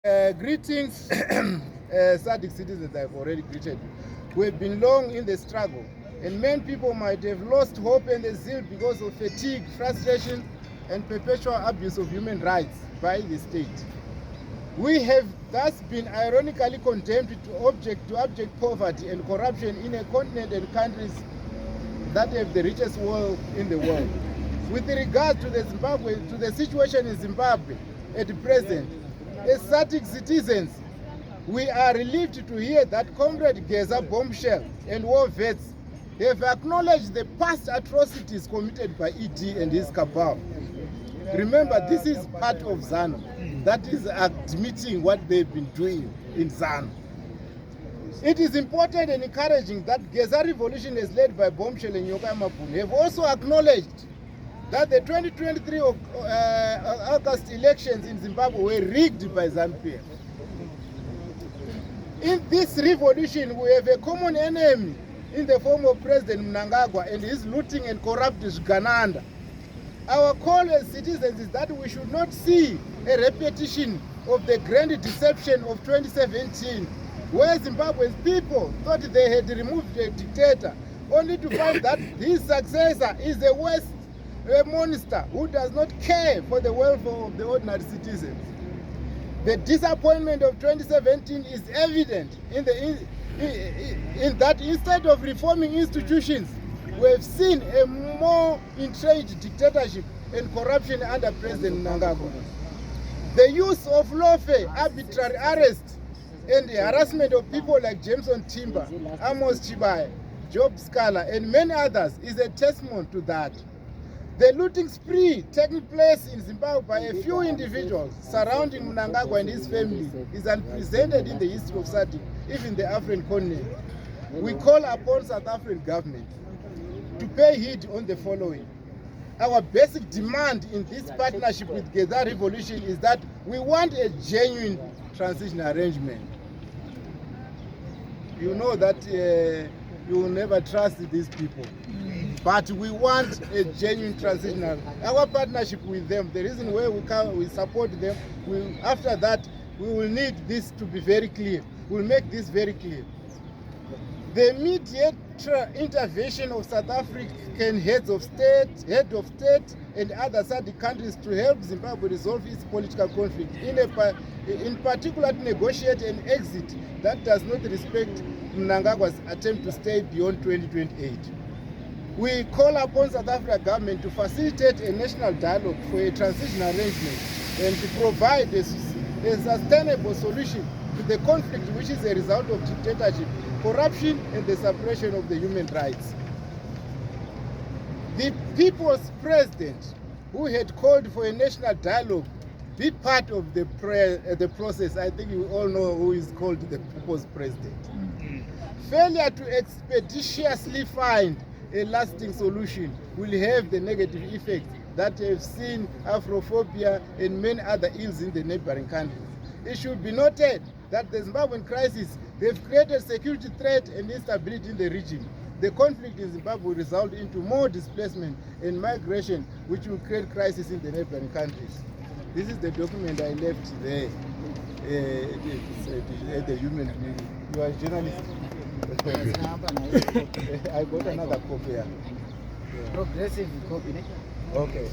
Greetings, SADC citizens. I've already greeted you. We've been long in the struggle, and many people might have lost hope and the zeal because of fatigue, frustration, and perpetual abuse of human rights by the state. We have thus been ironically condemned to abject poverty and corruption in a continent and countries that have the richest wealth in the world. With regard to the situation in Zimbabwe at present, as SADC citizens, we are relieved to hear that Comrade Geza Bombshell and war vets have acknowledged the past atrocities committed by ED and his cabal. Remember, this is part of ZANU. That is admitting what they've been doing in ZANU. It is important and encouraging that Geza revolution is led by Bombshell and Nyoka Mapuni have also acknowledged that the 2023 August elections in Zimbabwe were rigged by ZANU-PF. In this revolution, we have a common enemy in the form of President Mnangagwa and his looting and corrupt Gananda. Our call as citizens is that we should not see a repetition of the grand deception of 2017, where Zimbabwe's people thought they had removed a dictator, only to find that his successor is a worst monster who does not care for the welfare of the ordinary citizens. The disappointment of 2017 is evident in that instead of reforming institutions, we have seen a more entrenched dictatorship and corruption under President Mnangagwa. The use of lawfare, arbitrary arrest, and the harassment of people like Jameson Timber, Amos Chibaya, Job Scala, and many others is a testament to that. The looting spree taking place in Zimbabwe by a few individuals surrounding Mnangagwa and his family is unprecedented in the history of SADC, even the African continent. We call upon South African government to pay heed on the following. Our basic demand in this partnership with Geza Revolution is that we want a genuine transition arrangement. You know that you will never trust these people. But we want a genuine transitional. Our partnership with them, the reason why we support them, after that, we will need this to be very clear. We'll make this very clear. The immediate intervention of South African heads of state and other SADC countries to help Zimbabwe resolve its political conflict, in particular to negotiate an exit that does not respect Mnangagwa's attempt to stay beyond 2028. We call upon South African government to facilitate a national dialogue for a transition arrangement and to provide a sustainable solution to the conflict which is a result of dictatorship, corruption, and the suppression of the human rights. The people's president, who had called for a national dialogue, be part of the process. I think you all know who is called the people's president. Failure to expeditiously find a lasting solution will have the negative effect that have seen Afrophobia and many other ills in the neighboring countries. It should be noted that the Zimbabwean crisis have created security threat and instability in the region. The conflict in Zimbabwe will result into more displacement and migration, which will create crisis in the neighboring countries. This is the document I left there at the human meeting. You are a journalist. I got another copy here. Progressive copy. Okay.